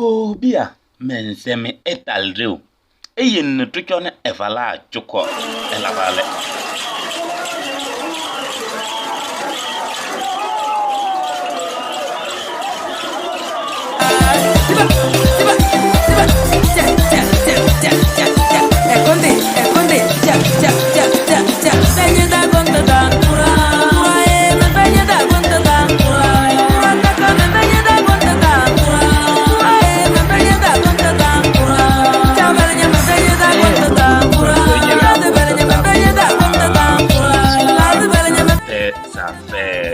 Chuko bia menseme etalreu. Eyin tukone evala chuko elavale.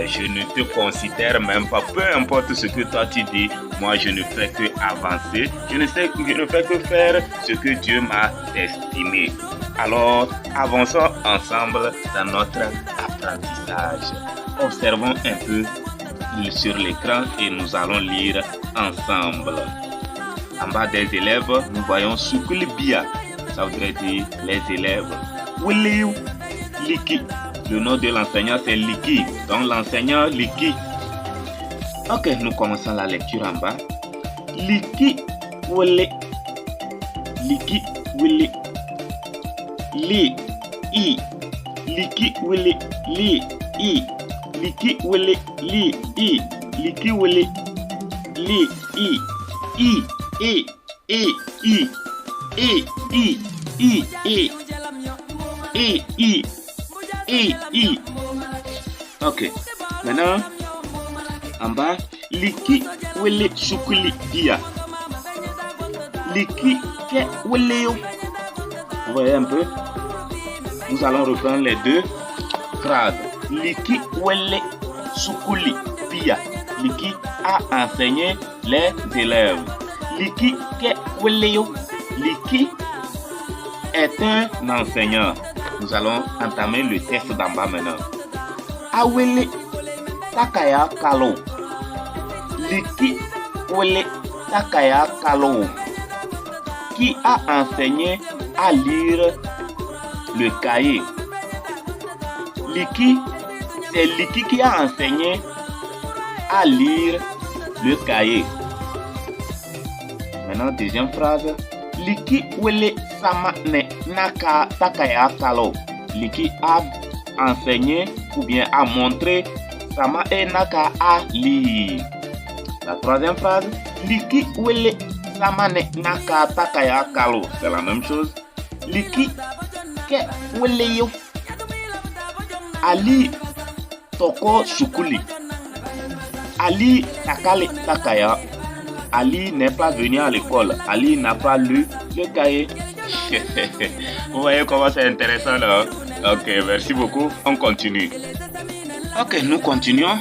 Je ne te considère même pas, peu importe ce que toi tu dis, moi je ne fais que avancer, je ne fais que faire ce que Dieu m'a destiné. Alors avançons ensemble dans notre apprentissage. Observons un peu sur l'écran et nous allons lire ensemble. En bas des élèves, nous voyons Sukulibia, ça voudrait dire les élèves. Wiliu, Liki. Le nom de l'enseignant c'est Liki, donc l'enseignant Liki. Ok, nous commençons la lecture en bas. Liki wele. Liki wele. Li i. Liki wele li i. Liki wele li i. Liki wele li i. I e e i e i i e e i. I. Ok. Maintenant, en bas, Liki wele Sukuli dia. Liki ke wele yo. Vous voyez un peu? Nous allons reprendre les deux phrases. Liki wele Sukuli dia. Liki a enseigné les élèves. Liki ke wele yo. Liki est un enseignant. Nous allons entamer le test d'en bas maintenant. Awele takaya kalo. Liki wele takaya kalo. Qui a enseigné à lire le cahier? Liki, c'est Liki qui a enseigné à lire le cahier. Maintenant, deuxième phrase. Liki wele sama ne naka takaya kalo. Liki a enseigné ou bien a montré sama e naka à lire. La troisième phrase. Liki wele sama ne naka takaya kalo. C'est la même chose. Liki ke wele yo. Ali toko sukuli. Ali takale takaya. Ali n'est pas venu à l'école. Ali n'a pas lu le cahier. Vous voyez comment c'est intéressant là? Ok, merci beaucoup. On continue. Ok, nous continuons.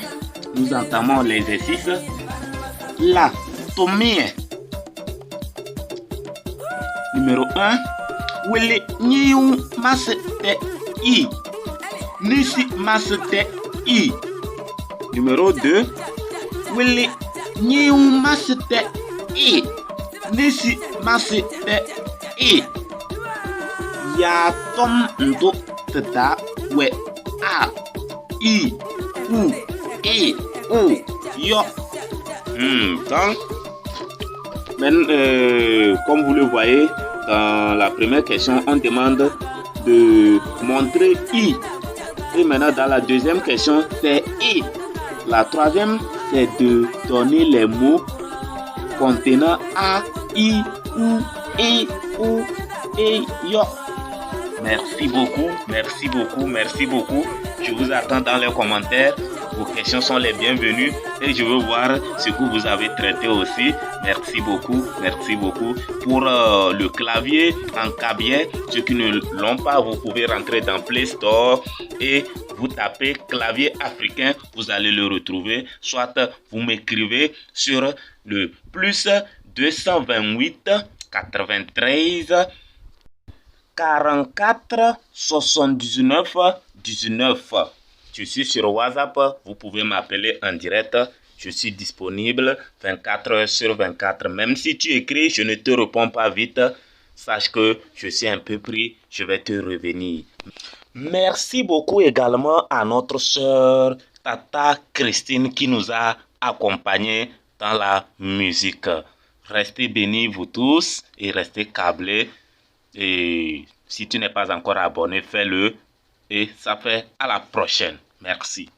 Nous entamons l'exercice. La tomie. Numéro 1. Wele niu masete i. Nisi masete i. Numéro 2. Wele Niu masete i. Nisi masete i. Ya tom ndo teta we a i u e o yo. Donc, comme vous le voyez, dans la première question, on demande de montrer i. Et maintenant, dans la deuxième question, c'est i. La troisième, c'est de donner les mots contenant a, i, ou, e, ou, e, yo. Merci beaucoup, merci beaucoup, merci beaucoup. Je vous attends dans les commentaires. Vos questions sont les bienvenues et je veux voir ce que vous avez traité aussi. Merci beaucoup, merci beaucoup. Pour le clavier en cabier, ceux qui ne l'ont pas, vous pouvez rentrer dans Play Store et vous tapez clavier africain, vous allez le retrouver. Soit vous m'écrivez sur le plus 228 93 44 79 19. Je suis sur WhatsApp, vous pouvez m'appeler en direct. Je suis disponible 24 heures sur 24. Même si tu écris, je ne te réponds pas vite. Sache que je suis un peu pris, je vais te revenir. Merci beaucoup également à notre sœur Tata Christine qui nous a accompagnés dans la musique. Restez bénis vous tous et restez câblés. Et si tu n'es pas encore abonné, fais-le. Et ça fait à la prochaine. Merci.